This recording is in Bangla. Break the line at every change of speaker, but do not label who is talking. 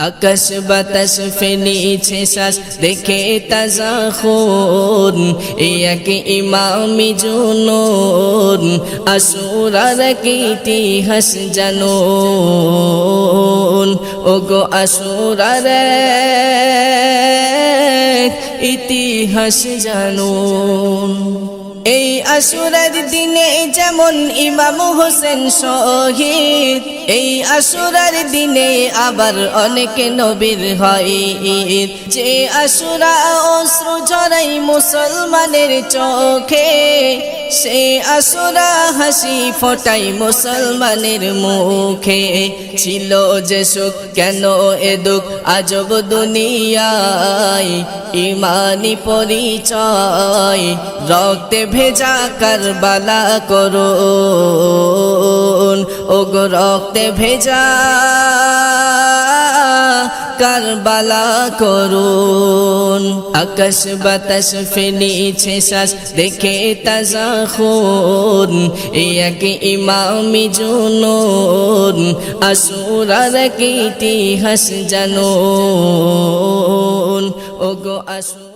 আকাশ বাতাস ফেলেছে শ্বাস দেখে তাজা খুন এই এক ইমামি জুনুন আশুরার কি ইতিহাস জানুন ওগো আশুরার ইতিহাস জানুন এই আশুরার দিনে যেমন ইমাম হোসেন শহীদ এই আশুরার দিনে আবার অনেক নবীর হয় ঈদ যে আশুরা অশ্রু ঝরাই মুসলমানের চোখে সে আশুরা হাসি ফোটাই মুসলমানের মুখে ছিল যে সুখ কেন এ দুঃখ আজব দুনিয়ায় ইমানি পরিচয় রক্তে ভেজা কারবালা করুন ওগো রক্তে ভেজা কারবালা করুন আকাশ বাতাস ফেলেছে শ্বাস দেখে তাজা খুন এই এক ইমামি জুনুন আশুরার কি ইতিহাস জানুন ওগো আশুরা